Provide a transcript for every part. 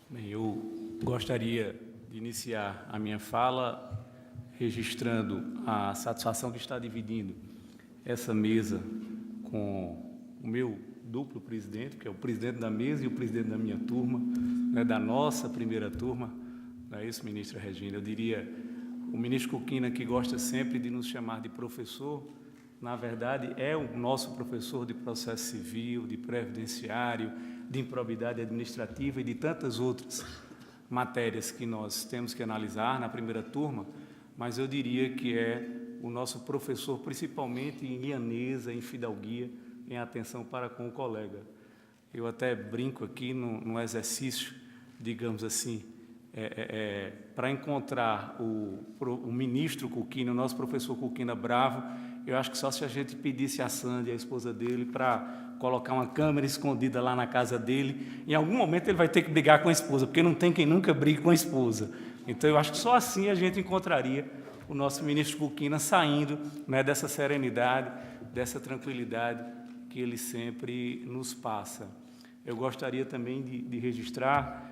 Bem, eu gostaria de iniciar a minha fala registrando a satisfação de estar dividindo essa mesa com o meu duplo presidente, que é o presidente da mesa e o presidente da minha turma, né, da nossa primeira turma, não é isso, ministra Regina? Eu diria, o ministro Kukina, que gosta sempre de nos chamar de professor, na verdade é o nosso professor de processo civil, de previdenciário, de improbidade administrativa e de tantas outras matérias que nós temos que analisar na primeira turma, mas eu diria que é o nosso professor, principalmente em lianeza, em fidalguia, em atenção para com o colega. Eu até brinco aqui no exercício, digamos assim, para encontrar o ministro Kukina, o nosso professor Kukina bravo, eu acho que só se a gente pedisse a Sandy, a esposa dele, para colocar uma câmera escondida lá na casa dele, em algum momento ele vai ter que brigar com a esposa, porque não tem quem nunca brigue com a esposa. Então, eu acho que só assim a gente encontraria o nosso ministro Kukina saindo, né, dessa serenidade, dessa tranquilidade que ele sempre nos passa. Eu gostaria também de registrar,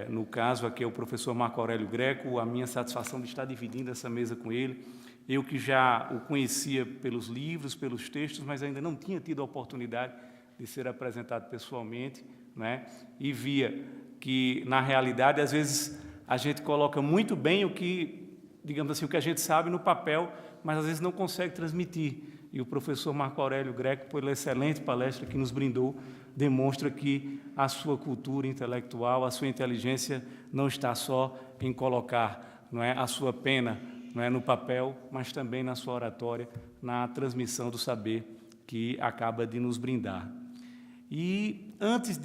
no caso aqui é o professor Marco Aurélio Greco, a minha satisfação de estar dividindo essa mesa com ele. Eu que já o conhecia pelos livros, pelos textos, mas ainda não tinha tido a oportunidade de ser apresentado pessoalmente, né? E via que, na realidade, às vezes a gente coloca muito bem o que, digamos assim, o que a gente sabe no papel, mas às vezes não consegue transmitir. E o professor Marco Aurélio Greco, pela excelente palestra que nos brindou, demonstra que a sua cultura intelectual, a sua inteligência não está só em colocar, não é, a sua pena, não é, no papel, mas também na sua oratória, na transmissão do saber que acaba de nos brindar. E antes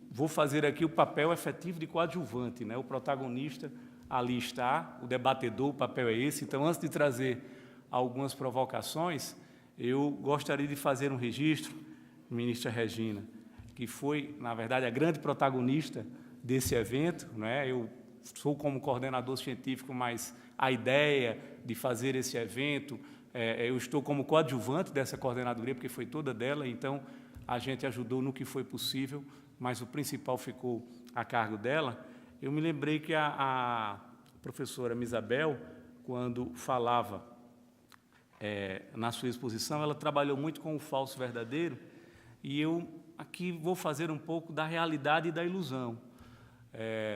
vou fazer aqui o papel efetivo de coadjuvante, né? O protagonista ali está, o debatedor, o papel é esse. Então, antes de trazer algumas provocações, eu gostaria de fazer um registro, ministra Regina, que foi, na verdade, a grande protagonista desse evento, né? Eu sou como coordenador científico, mas a ideia de fazer esse evento, eu estou como coadjuvante dessa coordenadoria, porque foi toda dela, então a gente ajudou no que foi possível, mas o principal ficou a cargo dela. Eu me lembrei que a professora Misabel, quando falava na sua exposição, ela trabalhou muito com o falso verdadeiro, e eu aqui vou fazer um pouco da realidade e da ilusão.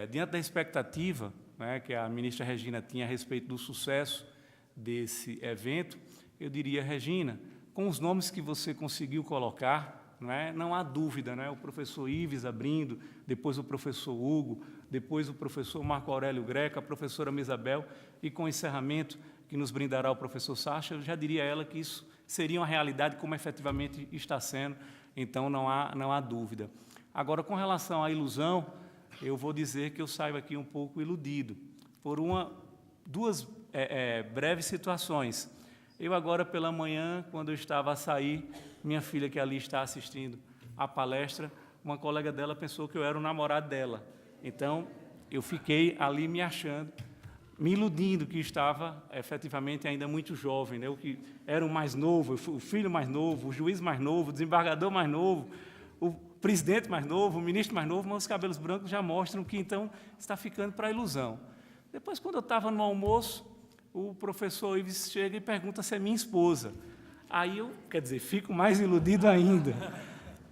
Diante da expectativa, né, que a ministra Regina tinha a respeito do sucesso desse evento, eu diria, Regina, com os nomes que você conseguiu colocar, não há dúvida, o professor Ives abrindo, depois o professor Hugo, depois o professor Marco Aurélio Greco, a professora Misabel, e com o encerramento que nos brindará o professor Sacha, eu já diria a ela que isso seria uma realidade como efetivamente está sendo, então não há dúvida. Agora, com relação à ilusão, eu vou dizer que eu saio aqui um pouco iludido por duas breves situações. Eu agora pela manhã, quando eu estava a sair, minha filha que ali está assistindo à palestra, uma colega dela pensou que eu era o namorado dela. Então, eu fiquei ali me achando, me iludindo que estava efetivamente ainda muito jovem, né? O que era o mais novo, o filho mais novo, o juiz mais novo, o desembargador mais novo, o presidente mais novo, o ministro mais novo, mas os cabelos brancos já mostram que, então, está ficando para a ilusão. Depois, quando eu estava no almoço, o professor Ives chega e pergunta se é minha esposa. Aí eu, fico mais iludido ainda.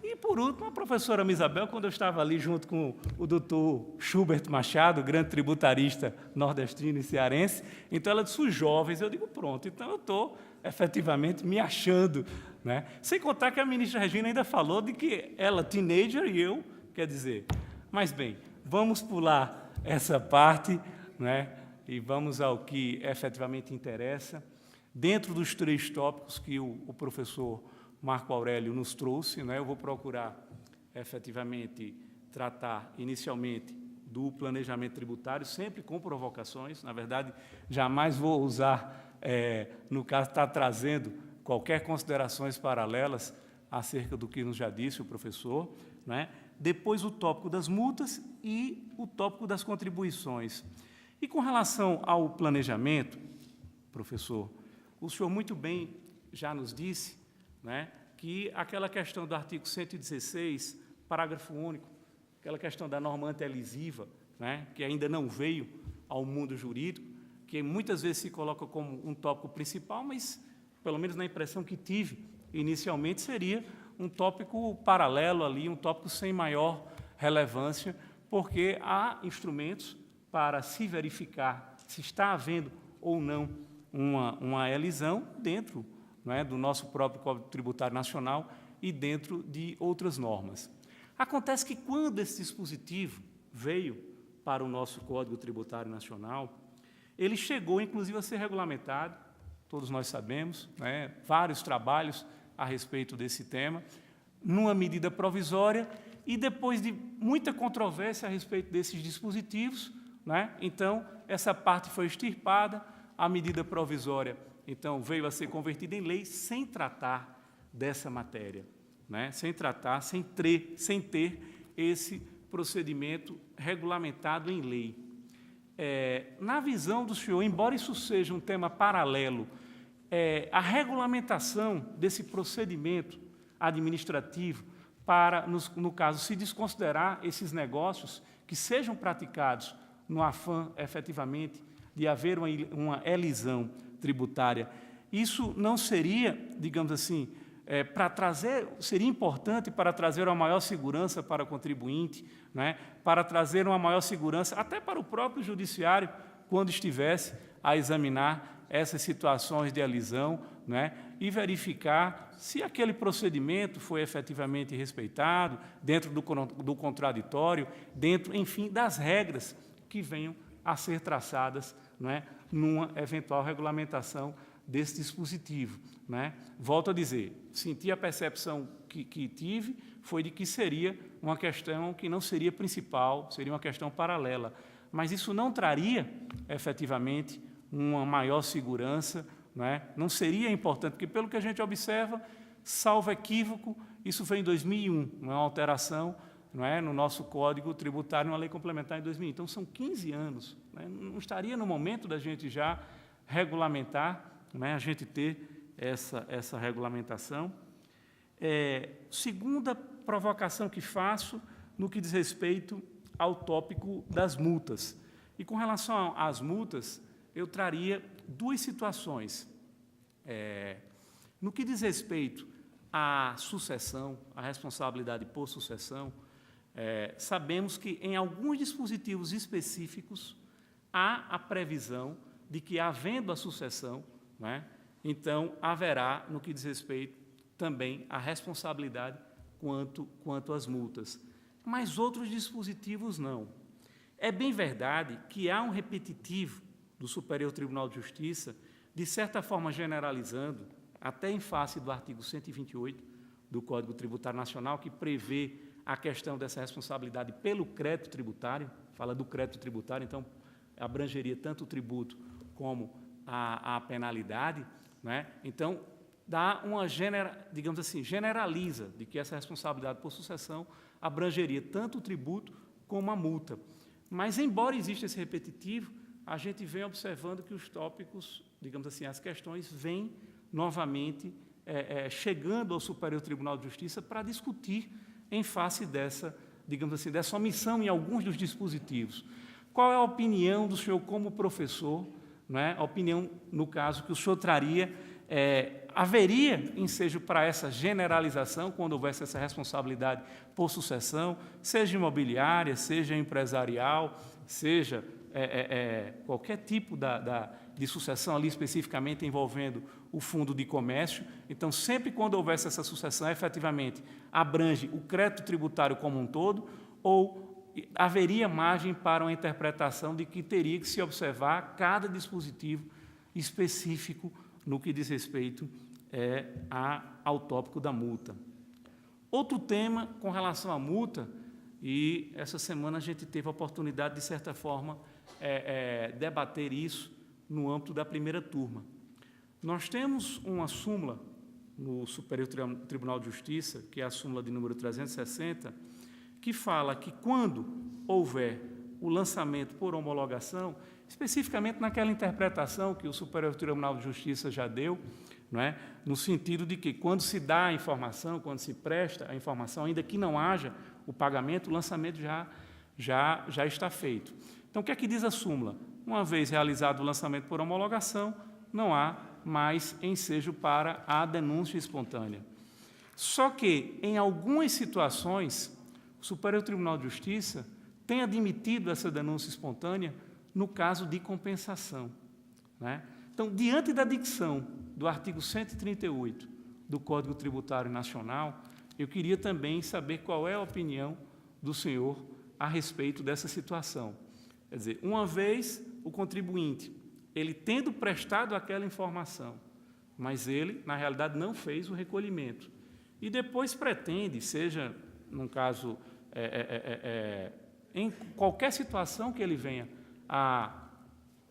E, por último, a professora Misabel, quando eu estava ali junto com o doutor Schubert Machado, grande tributarista nordestino e cearense, então ela disse, os jovens, eu digo, pronto, então eu estou efetivamente me achando, né? Sem contar que a ministra Regina ainda falou de que ela, teenager, e eu, mas bem, vamos pular essa parte, né? E vamos ao que efetivamente interessa. Dentro dos 3 tópicos que o professor Marco Aurélio nos trouxe, né, eu vou procurar efetivamente tratar inicialmente do planejamento tributário, sempre com provocações. Na verdade, jamais vou usar, no caso, estar trazendo qualquer considerações paralelas acerca do que nos já disse o professor, né? Depois o tópico das multas e o tópico das contribuições. E com relação ao planejamento, professor, o senhor muito bem já nos disse, né, que aquela questão do artigo 116, parágrafo único, aquela questão da normante elisiva, né, que ainda não veio ao mundo jurídico, que muitas vezes se coloca como um tópico principal, mas, pelo menos na impressão que tive inicialmente, seria um tópico paralelo ali, um tópico sem maior relevância, porque há instrumentos para se verificar se está havendo ou não uma elisão dentro, né, do nosso próprio Código Tributário Nacional e dentro de outras normas. Acontece que, quando esse dispositivo veio para o nosso Código Tributário Nacional, ele chegou, inclusive, a ser regulamentado, todos nós sabemos, né, vários trabalhos a respeito desse tema, numa medida provisória, e depois de muita controvérsia a respeito desses dispositivos, né, então, essa parte foi extirpada, a medida provisória, então, veio a ser convertida em lei sem tratar dessa matéria, né, sem tratar, sem ter esse procedimento regulamentado em lei. Na visão do senhor, embora isso seja um tema paralelo, a regulamentação desse procedimento administrativo para, no caso, se desconsiderar esses negócios que sejam praticados no afã, efetivamente, de haver uma elisão tributária, isso não seria, digamos assim, seria importante para trazer uma maior segurança para o contribuinte, né, para trazer uma maior segurança até para o próprio judiciário, quando estivesse a examinar essas situações de elisão, né, e verificar se aquele procedimento foi efetivamente respeitado, dentro do contraditório, dentro, enfim, das regras que venham a ser traçadas, né, numa eventual regulamentação desse dispositivo, né? Volto a dizer, senti a percepção que tive foi de que seria uma questão que não seria principal, seria uma questão paralela, mas isso não traria, efetivamente, uma maior segurança, né? Não seria importante, porque, pelo que a gente observa, salvo equívoco, isso foi em 2001, uma alteração, não é, no nosso Código Tributário, uma lei complementar em 2001. Então, são 15 anos. Né? Não estaria no momento da gente já regulamentar, né, a gente ter essa regulamentação. Segunda provocação que faço no que diz respeito ao tópico das multas. E com relação às multas, eu traria duas situações. No que diz respeito à sucessão, à responsabilidade por sucessão, sabemos que em alguns dispositivos específicos há a previsão de que, havendo a sucessão, né, então haverá, no que diz respeito, também a responsabilidade quanto às multas. Mas outros dispositivos não. É bem verdade que há um repetitivo do Superior Tribunal de Justiça, de certa forma generalizando, até em face do artigo 128 do Código Tributário Nacional, que prevê a questão dessa responsabilidade pelo crédito tributário, fala do crédito tributário, então abrangeria tanto o tributo como a penalidade, né? Então, dá uma, digamos assim, generaliza de que essa responsabilidade por sucessão abrangeria tanto o tributo como a multa. Mas, embora exista esse repetitivo, a gente vem observando que os tópicos, digamos assim, as questões vêm novamente chegando ao Superior Tribunal de Justiça para discutir em face dessa, digamos assim, dessa omissão em alguns dos dispositivos. Qual é a opinião do senhor como professor, né? A opinião, no caso, que o senhor traria, haveria ensejo para essa generalização, quando houvesse essa responsabilidade por sucessão, seja imobiliária, seja empresarial, seja qualquer tipo de sucessão ali especificamente envolvendo o fundo de comércio. Então, sempre quando houvesse essa sucessão, efetivamente, abrange o crédito tributário como um todo, ou haveria margem para uma interpretação de que teria que se observar cada dispositivo específico no que diz respeito ao tópico da multa. Outro tema com relação à multa, e essa semana a gente teve a oportunidade, de certa forma, debater isso no âmbito da primeira turma. Nós temos uma súmula no Superior Tribunal de Justiça, que é a súmula de número 360, que fala que, quando houver o lançamento por homologação, especificamente naquela interpretação que o Superior Tribunal de Justiça já deu, não é? No sentido de que, quando se dá a informação, quando se presta a informação, ainda que não haja o pagamento, o lançamento já está feito. Então, o que é que diz a súmula? Uma vez realizado o lançamento por homologação, não há mais ensejo para a denúncia espontânea. Só que, em algumas situações, o Superior Tribunal de Justiça tem admitido essa denúncia espontânea no caso de compensação, né? Então, diante da dicção do artigo 138 do Código Tributário Nacional, eu queria também saber qual é a opinião do senhor a respeito dessa situação. Quer dizer, uma vez o contribuinte, ele tendo prestado aquela informação, mas ele, na realidade, não fez o recolhimento, e depois pretende, seja num caso, em qualquer situação que ele venha a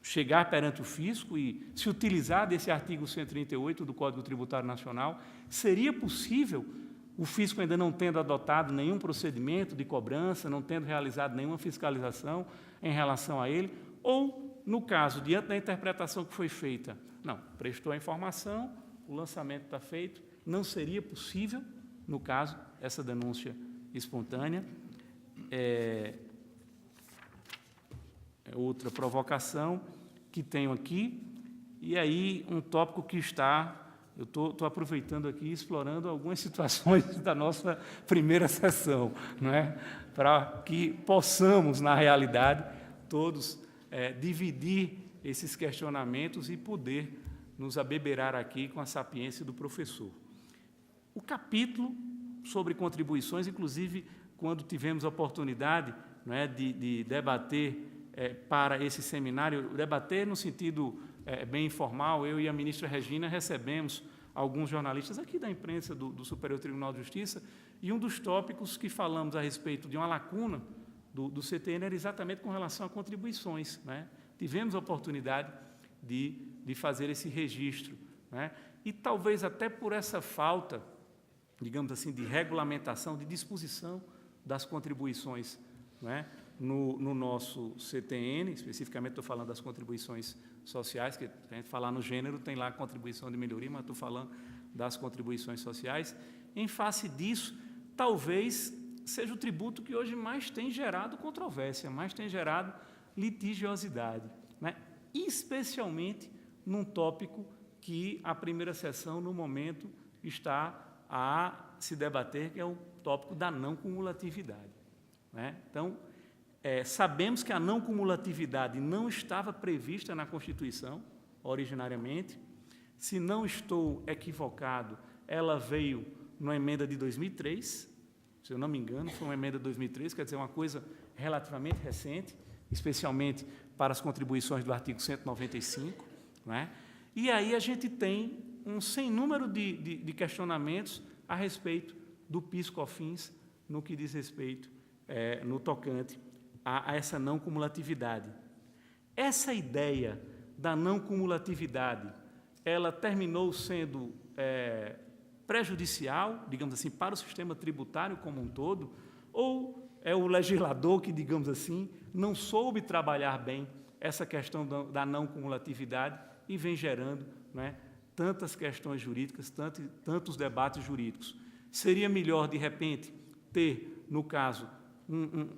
chegar perante o fisco e se utilizar desse artigo 138 do Código Tributário Nacional, seria possível, o fisco ainda não tendo adotado nenhum procedimento de cobrança, não tendo realizado nenhuma fiscalização em relação a ele, ou, no caso, diante da interpretação que foi feita, não, prestou a informação, o lançamento está feito, não seria possível, no caso, essa denúncia espontânea. Outra provocação que tenho aqui, e aí um tópico que eu estou aproveitando aqui, explorando algumas situações da nossa primeira sessão, não é? Para que possamos, na realidade, todos dividir esses questionamentos e poder nos abeberar aqui com a sapiência do professor. O capítulo sobre contribuições, inclusive, quando tivemos a oportunidade, não é, de debater para esse seminário, debater no sentido bem informal, eu e a ministra Regina recebemos alguns jornalistas aqui da imprensa do Superior Tribunal de Justiça, e um dos tópicos que falamos a respeito de uma lacuna do CTN era exatamente com relação a contribuições, né? Tivemos a oportunidade de fazer esse registro, né? E talvez até por essa falta, digamos assim, de regulamentação, de disposição das contribuições, né? No nosso CTN, especificamente estou falando das contribuições sociais, que a gente falar no gênero, tem lá a contribuição de melhoria, mas estou falando das contribuições sociais. Em face disso, talvez seja o tributo que hoje mais tem gerado controvérsia, mais tem gerado litigiosidade, né? Especialmente num tópico que a primeira sessão, no momento, está a se debater, que é o tópico da não cumulatividade, né? Então, sabemos que a não cumulatividade não estava prevista na Constituição, originariamente. Se não estou equivocado, ela veio numa emenda de 2003, se eu não me engano, foi uma emenda de 2003, quer dizer, uma coisa relativamente recente, especialmente para as contribuições do artigo 195, né? E aí a gente tem um sem número de questionamentos a respeito do PIS/COFINS no que diz respeito, no tocante a essa não cumulatividade. Essa ideia da não cumulatividade, ela terminou sendo prejudicial, digamos assim, para o sistema tributário como um todo, ou é o legislador que, digamos assim, não soube trabalhar bem essa questão da não cumulatividade e vem gerando, né, tantas questões jurídicas, tantos debates jurídicos. Seria melhor, de repente, ter, no caso,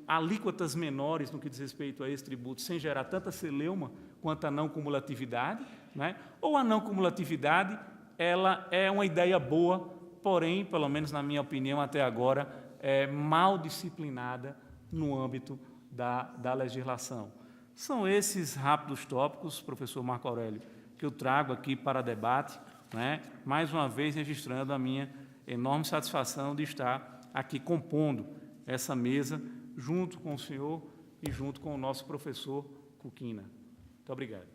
alíquotas menores no que diz respeito a esse tributo, sem gerar tanta celeuma quanto a não cumulatividade, né? Ou a não cumulatividade, ela é uma ideia boa, porém, pelo menos na minha opinião até agora, mal disciplinada no âmbito da legislação. São esses rápidos tópicos, professor Marco Aurélio, que eu trago aqui para debate, né? Mais uma vez registrando a minha enorme satisfação de estar aqui compondo essa mesa junto com o senhor e junto com o nosso professor Cuquina. Muito obrigado.